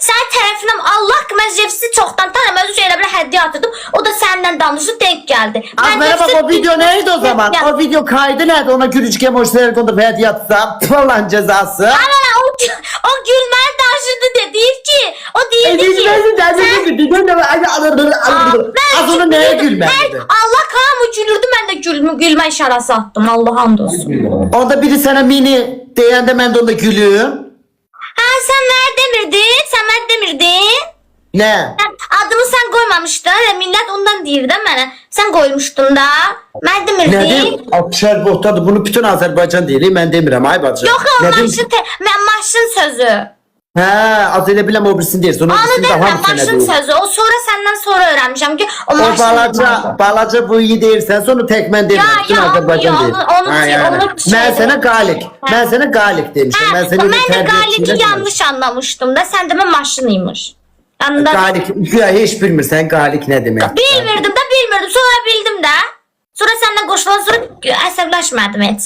Sən tərəfindən Allah ki, mən Jeffsi çoxdan tanım, özü elə bir hədiyyə atırdım. O da səndən danışdı, denk gəldi. Bana bak, o video neydi o zaman? O video kaydı nerede? Ona gülücük emojileri kondurup hediye atsam. Allah'ın cezası. Ana, o gülməni danışırdı de, deyir ki, o deyirdi ki, Az onu neye gülmedi? Allah kamı gülürdü, mən də gülmə işarəsi attım, Allah hamd olsun. Orada biri sana mini deyende ben de onda gülüyorum. Ha, sən mənə demirdin, sən mənə demirdin. Ne? Adımı sən qoymamışdın, millət ondan deyir də mənə. Sən qoymuşdun da, mən Ne demirdin. diyeyim? Akşer bohtadı, bunu bütün Azerbaycan değil, ben demirəm ay bacı. Yox, o maşın sözü. He, az elə biləm o birisini deyirsin. Onu demirəm, maşın sözü. O sonra səndən sonra öyrənmişəm ki, o O maşın balaca bu iyi deyirsən, sonra tek mən demirəm. Bütün Azerbaycan deyir. Ben sana galik. Ben sana galik demişim. Mən də qaliki yanlış anlamışdım da, sən demə maşınıymış. Galik, güya heç bilmirsən galik nə demək. Bilmirdim, sonra bildim də. Sonra səndən qoşulan sonra əsəbləşmədim heç.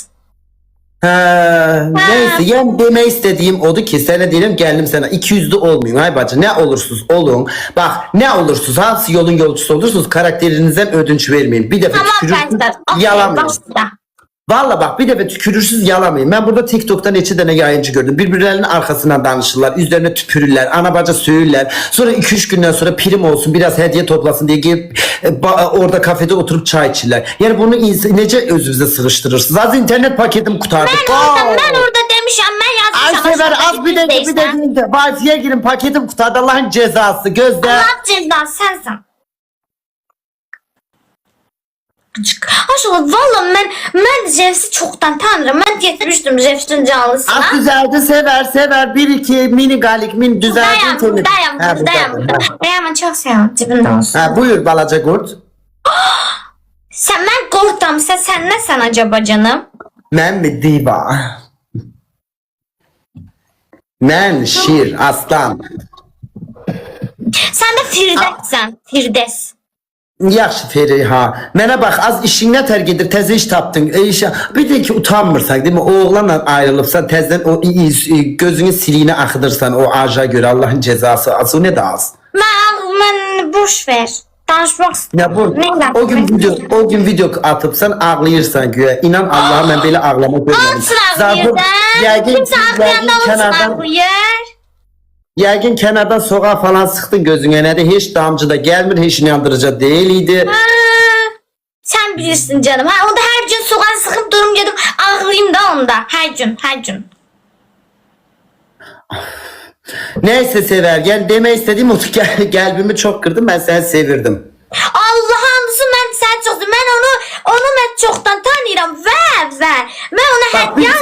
Neyse, yani demek istediğim odur ki sana diyelim geldim sana 200'lü olmayın ay bacı, ne olursunuz olun, bak ne olursunuz hangi yolun yolcusu olursunuz karakterinizden ödünç vermeyin, bir defa tükürürsünüz yalamayın. Valla bak, bir defa tükürürsüz yalamayın. Ben burada TikTok'tan 2 tane yayıncı gördüm. Birbirlerinin arkasından danışırlar. Üzerine tüpürürler. Ana baca söğürler. Sonra 2-3 günden sonra prim olsun, biraz hediye toplasın diye gelip orada kafede oturup çay içirler. Yani bunu nece özünüze sığıştırırsınız? Az internet paketim kurtardık. Ben orada demişim, ben yazmışım. Ay sever, az bir de Wi-Fi'ye girin, paketim kurtardı. Allah'ın cezası gözde. Allah cezası sensin. Aşkım valla mən Jeffsi çoxdan tanırım. Mən getmişdim Jeffsin canlısına. Az düzeldi, sever. 1-2 mini galik, mini düzeldi. Buradayım, mən çox sevirəm, cibində olsun. Ha, buyur balaca kurt. Mən qorxdamsa, sən nəsən acaba canım? Mən mi diva? Mən şir, aslan. Sən də Firdəssən, Firdəs. Yaxşı Feriha. Mənə bax, az işinə tərk edir, təzə iş tapdın. Bir de ki utanmırsan, değil mi? O oğlanla ayrılıbsan, təzədən o gözünü siliyinə axıdırsan o aja göre, Allah'ın cezası. Az o ne de az. Mən boş ver. Danışmaq istəyirəm. Ya o gün video atıbsan, ağlayırsan güya. İnan Allah'a, mən belə ağlama görmədim. Olsun ağlayır da. Kimsə ağlayanda olsun ağlayır. Yəqin kənardan soğuğa falan sıxdın gözünə, nədir? Heç damcı da gəlmir, heç inandırıcı deyil idi. Sən bilirsin canım. Onda hər gün soğan sıxıb durum gedib ağlayayım da onda. Hər gün. Neyse sever, yani demək istediğim o qəlbimi çok kırdım, ben seni sevirdim. Allah hamısı, mən səni çox sevirəm. Mən onu mən çoxdan tanıyıram və mən ona hədiyyə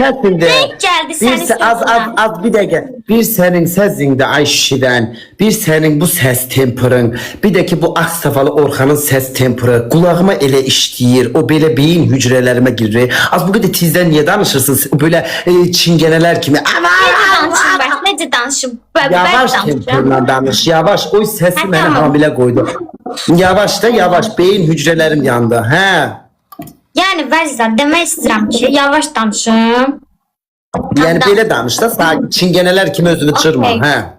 atdım. Denk gəldi səni sevirəm. Az bir dəqiqə. Bir sənin səsində Ayşədən, bir sənin bu səs tempırın, bir də ki bu Aksafalı Orxanın səs tempırı qulağıma elə işləyir, o belə beyin hücrələrimə girir. Az bu qədər tizdən niyə danışırsınız? Böyle çingənələr kimi. Necə danışım? Yavaş tempırla danış, yavaş. O səsi mənə hamilə qoydu. Yavaş da yavaş, beyin hücrələrim yandı. Yəni vəzir, demək istəyirəm ki, yavaş danışım. Yani böyle danış da sakin, çingeneler kimi özünü çırma.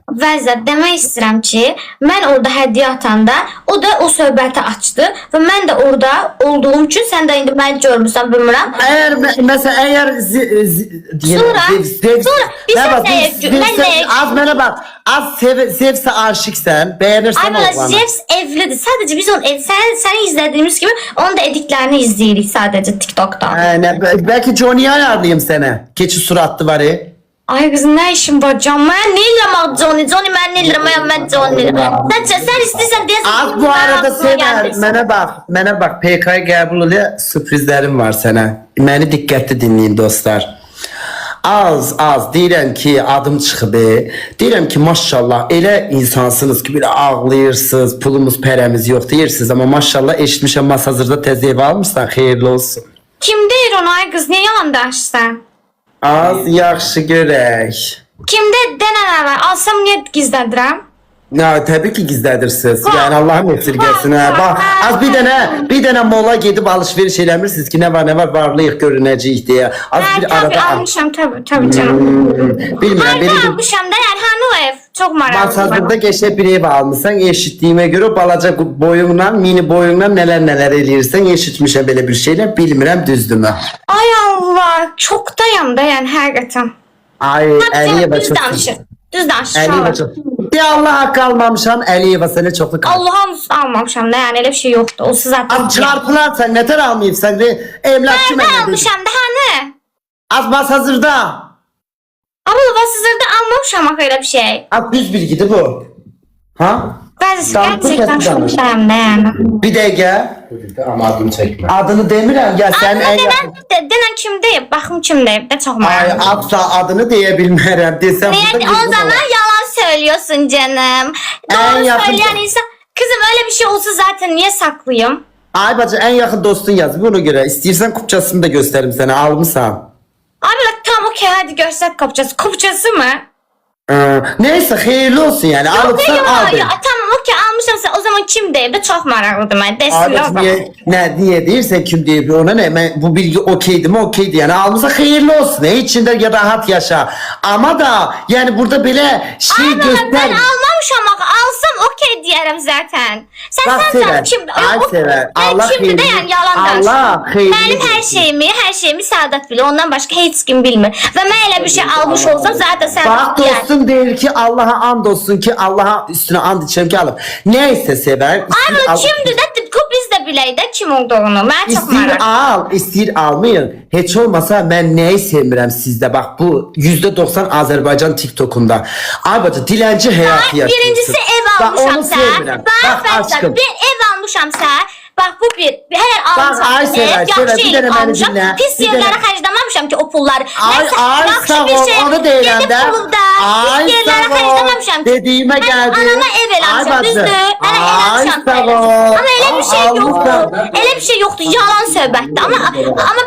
Vəzir, demək istəyirəm ki, mən orada hədiyyə atanda o da o söhbəti açdı və mən də orada olduğum üçün sən də indi məni görmürsən, bilmirəm. Eğer az mənə bak, az Zevs'e aşıksan, beğenirsen oğlanı. Zevs evlidir. Sadece biz seni izlediğimiz gibi onun da editlerini izleyirik sadece TikTok'tan. Belki Johnny'yi ayarlayayım sana. Keçi suratlı var ya. Ay kızım, ne işin var canım? Ben ne ilgim Johnny? Johnny ben ne ilgim? Ben Johnny. Sen istiyorsan diye. Az bu arada Sever, mənə bax, PK'ya qəbul ilə sürprizlerim var sana. Məni diqqətli dinleyin dostlar. Az deyirəm ki, adım çıxıb. Deyirəm ki, maşallah elə insansınız ki, belə ağlayırsınız, pulumuz, pərəmiz yox deyirsiniz, amma maşallah eşitmişəm masazırda təzə ev almışsan, xeyirli olsun. Kim deyir ona ay qız? Niyə yalan danışsan? Az yaxşı görək. Kimdə denən var? Alsam niyə gizlədirəm? Ya tabii ki gizlədirsiniz. Yani Allah'ın esirgesin. Bak, az bir dənə mola gedib alışveriş eləmirsiniz ki, ne var varlıyıq, görünəcəyik diye. Az bir tabii arada almışam, tabii canım. Bilmirəm, Harada almışam da, yani hani o ev? Çox maraqlıdır. Masazırda geçe bir ev almışsan eşitliğime göre balaca boyunla mini boyunla neler eləyirsən eşitmişəm belə bir şeyler bilmirəm düzdür mü? Ay Allah, çoxdayam da yəni həqiqətən. Ay Əliyeva Düz çok danışır. Düz danışır. Əliyeva çok. De Allah hakkı almamışam Əliyeva seni çoklu kaldı. Allah'ın üstü almamışam da yəni elə bir şey yoxdur. O siz zaten. Az çarpılarsan neter almayıpsan de emlakçı Nerede almışam da hani? Az masazırda. Ama sizlərdə almamışam axı elə bir şey. Az düz bilgidir bu. Ha? Bəzisi Tamam, gerçekten bu kesin çoxdayam da yəni. Bir dakika. Ama adını çekme. Adını demirəm ya sen en yakın. Denən kim deyib? Baxım kim deyib də çox Ay maraqlı. asla adını diyebilmərəm desem. Niye o zaman yalan söylüyorsun canım? Doğru yakın söyleyen dost. insan. Kızım öyle bir şey olsa zaten niye saklayayım? Ay bacı en yakın dostun yaz buna göre. İstiyorsan kupçasını da gösteririm sana almışsam. Abi bak tamam okey hadi görsek kopçası. Kopçası mı? Neyse hayırlı olsun yani. Alırsan Yok al. ya tamam okey almışım o zaman kim deyip de çok maraqlıdır ben. Desin Abi o zaman. niye değilsen kim diye ona ne bu bilgi okeydi mi okeydi yani almışsa hayırlı olsun içinde ya rahat yaşa ama da yani burada bile şey Abi ben göster. almamışam ama alsam okey diyelim zaten. Bak sever. Ay sever. Allah Şimdi de hayırlı- yani yalan Allah hayırlı Benim her olsun. şeyimi Saadat bilir. Ondan başka hiç kim bilmir. Ve ben öyle bir şey almış olsam zaten sen Bak dostum değil ki Allah'a and olsun ki Allah'a üstüne and içerim ki alıp. Neyse sever. Abi şimdi de biz de bileydi kim olduğunu. Ben çok İstir merak. al, istir almayın. Hiç olmasa ben neyi sevmirəm sizde. Bak bu %90 Azerbaycan TikTok'unda. Ay bacı dilenci hayatı yaşıyorsun. Birincisi ev Bak, onu almışamsa. sevmirəm. Bak aşkım. Bir ev almışamsa. Bak bu bir. Eğer Bak, almışam. ay sever, sever. Bir dene beni almışam. dinle. Pis Bir yerlere dene. harcamamışam ki o pulları. Ay Neyse, ay yaxşı sağ bir ol şey, onu deyirəm gidip də. pulu da Ay pis yerlere sağ ol. harcamamışam ki. Dediğime Ben geldi. anama ev eləmişəm, Ay bacı. düzdür? Mənə ev Ay eləmişəm. sağ ol. Ama öyle bir şey Almışam. yoktu. Öyle bir şey yoktu. Yalan söhbətdi. Ama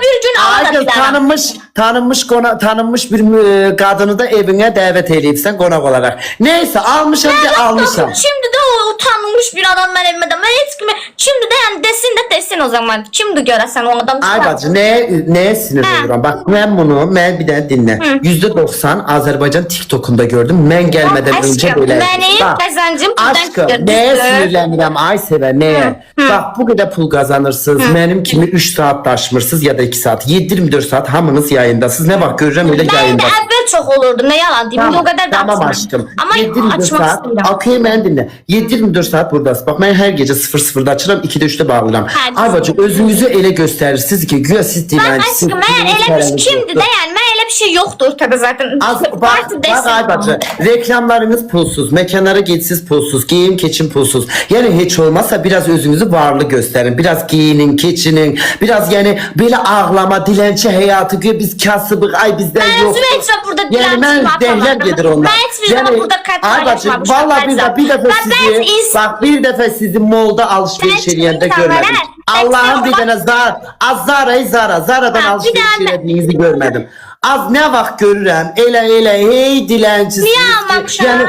bir gün ala da Ay kız bilərəm. tanınmış bir kadını da evine davet edipsen konak olarak. Neyse almışam de almışam. Şimdi de o utanılmış bir adam ben evime de. Ben hiç kime. Şimdi de yani desin o zaman. Şimdi göresen o adam. Ay bacı neye sinir Ha. olurum? Bak ben bir de dinle. %90 Azerbaycan TikTok'unda gördüm. Ben gelmeden önce böyle. Benim Bak, kazancım aşkım neye sinirlenirəm ay sever neye? Bak bu kadar pul kazanırsınız. Benim kimi 3 saat taşmırsınız ya da 2 saat. 7-24 saat hamınız yayındasınız. Ne bak görürüm öyle Ben de yayındasınız. evvel çok olurdu. Ne yalan diyeyim. O kadar da Tamam açmam. aşkım. Ama 7-24 açmak saat. istemiyorum. Okey ben dinle. 7-24 saat buradasın. Bak ben her gece 00'da açıram 2'de 3'te bağlıram. Hadi. Ay bacı özünüzü ele gösterirsiniz ki güya siz Ben dilencisiniz. aşkım eğer öyle bir şey kimdi de yani ben öyle bir şey yoktu ortada zaten. Bak Varsa desin. ay bacı reklamlarınız pulsuz, mekanlara geçsiz pulsuz, giyim keçin pulsuz. Yani hiç olmazsa biraz özünüzü varlı gösterin. Biraz giyinin, keçinin, biraz yani böyle ağlama, dilenci hayatı güya biz kasıbık, ay bizden Ben yok. özüm hiç burada Yani dilenci ben var dehler falan. gelir onlar. Ben hiçbir zaman burada kat ay bacı paylaşmamışım. valla bir defa Ben sizi insan- bak bir defa sizi molda alışveriş Ben eləyəndə insanlara- görmedim. ben Allah'ın bir insanlara- tane Zara'dan Ha, bir alışveriş tane- elədiyinizi görmedim. Az ne vaxt görürəm elə hey dilencisiniz. Niye almamışam? Yani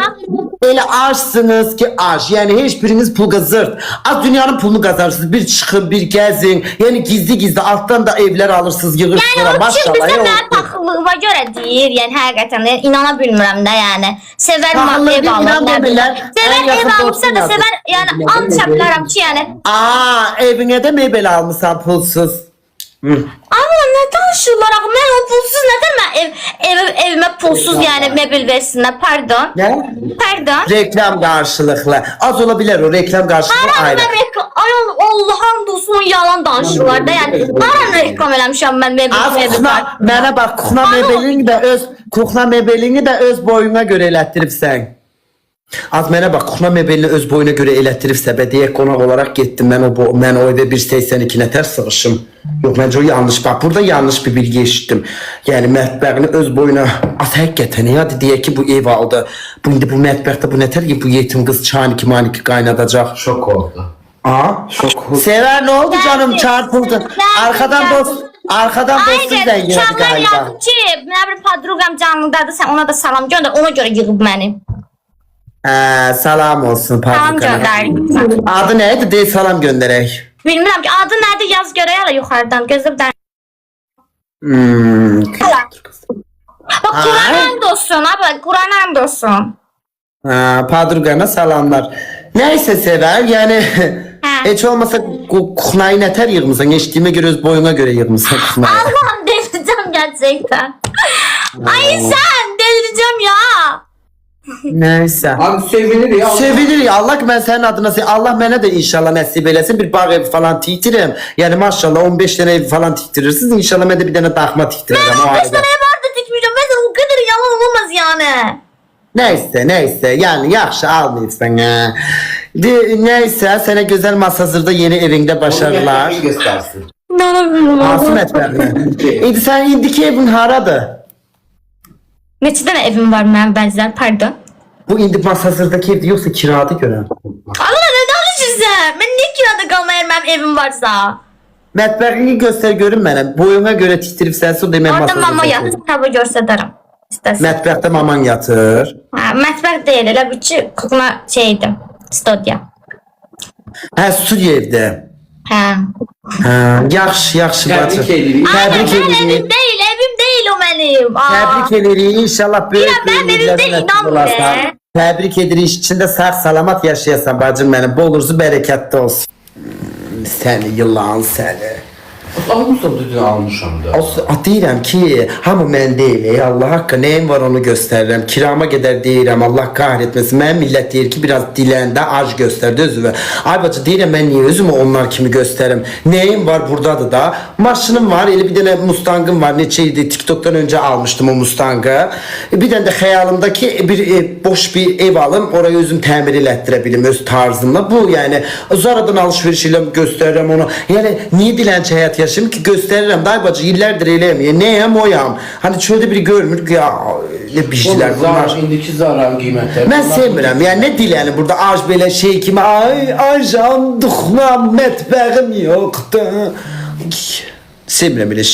elə açsınız ki aç. Yani hiçbiriniz pul zırt. Az dünyanın pulunu kazanırsınız. Bir çıkın bir gezin. Yani gizli alttan da evler alırsınız yığırsınız. Yani o kim Maşallah, bizə ya mən olsun. paxıllığıma görə deyir, yəni həqiqətən yəni, inana bilmirəm də yəni. Sever Paxıllığı ev alır, inan nə bilim. demirlər. Sever En yakın ev almışsa dostun da yazır. sever, yəni almışa bilərəm ki, yəni. Evine de mebel almışsan pulsuz. Amma nə danışırlar axı? Mən o pulsuz nədir mən evimə pulsuz yəni mebel versinlər, pardon. Ne? Pardon. Reklam karşılıklı. Az olabilir o reklam karşılıklı Haram ayrı. ay Allah'ın dostun yalan danışırlar da yəni. Haram reklam eləmişəm mən Az mebel. kuxna, mənə bax kuxna mebelini də öz boyuna görə elətdiribsən. Az mənə bax kuxna mebelini öz boyuna görə elətdiribsə və deyək qonaq olaraq getdim mən o evə 1.82 nətər sığışım. Yox məncə o yanlış. Bax burada yanlış bir bilgi eşitdim. Yəni mətbəxini öz boyuna az həqiqətən ya deyək ki bu ev aldı. Bu indi bu mətbəxdə bu nətər ki bu yetim qız çaniki maniki qaynadacaq. Şok oldu. Şok. Sever ne oldu canım çarpıldı. Arkadan dostun da yedi Çağlar galiba. yazdı ki, nə bir podruqam canlıdadır, sən ona da salam göndər, ona görə yığıb məni. Salam olsun Salam pardon. göndər. Adı neydi? De salam gönderək. Bilmirəm ki, adı nədir, yaz görək hələ yuxarıdan, gözüm dən. Bak Kur'an and olsun, abi, Kur'an and olsun. Padrugana salamlar. Neyse Sever yani hiç olmasa kuknayı neter yığmısan. Eştiğime göre öz boyuna göre yığmısan kuknayı. Allah'ım delireceğim gerçekten. Ay sen delireceğim ya. Neyse. Abi sevinir ya. Sevilir ya Allah ben senin adına Allah bana da inşallah nasip eylesin bir bağ evi falan tiktiririm. Yani maşallah 15 tane ev falan tiktirirsiniz inşallah ben de bir tane takma tiktiririm. Ben 15 tane vardı dikmeyeceğim. Mesela o kadar yalan olmaz yani. Neyse yani yaxşı almayıpsan ha. Neyse sana güzel masazırda yeni evinde başarılar. Göstersin. Asım etmem. İndi sen indiki evin haradır? Neçə dənə evim var mənim bənzər, pardon. Bu indi masazırdaki evde yoksa kirada gören. Allah ne danışırsan? Ben niye kirada kalmayayım benim evim varsa? Mətbəxini göster görün mənə. Boyuna göre tiktirip sensin demək Orada masazırda. mama yatır, kitabı göstərirəm. İstəsən. Mətbəxdə maman yatır. Mətbəx deyil, elə bir ki, kukla şeydi, studiya. Hə, studiya evdə. Hə. Hə, yaxşı bacı. Təbrik edirik. Təbrik Aynen, edirik. evim değil o benim. Təbrik edirik. İnşallah böyük ben evimde inan be. Təbrik edirik. İçində sağ salamat yaşayasan bacım mənim. Bol ruzu bərəkətli olsun. Səni yılan səni. Almışam dedi almışam da. Deyirəm ki, hamı mən deyil. Ey Allah haqqı nəyim var onu göstərirəm. Kirama qədər deyirəm. Allah kahretmesin. Mənim millət deyir ki, biraz diləndə ac göstərdi özümü. Ay bacı deyirəm mən niyə özümü onlar kimi göstərim? Nəyim var buradadır da. Maşınım var. Elə bir dənə Mustang'ım var. Neçə idi? TikTok'tan önce almışdım o Mustang'ı. Bir dənə də xəyalımdakı bir boş bir ev alım. Orayı özüm təmir elətdirə bilim öz tarzımla. Bu yani Zara'dan alışveriş ilə göstərirəm onu. Yani niye dilənçi həyat yaşayayım ki gösteririm. Day bacı yıllardır eləyəm. Neyəm oyam. Hani çölde biri görmür ki ya ne bişçiler bunlar. Zara, indiki Zara'nın qiymətləri. Ben sevmirəm. Yani ne dil yani burada aj belə şey kimi ay ajan duxlam mətbəğim yoxdur. Sevmirəm elə şey.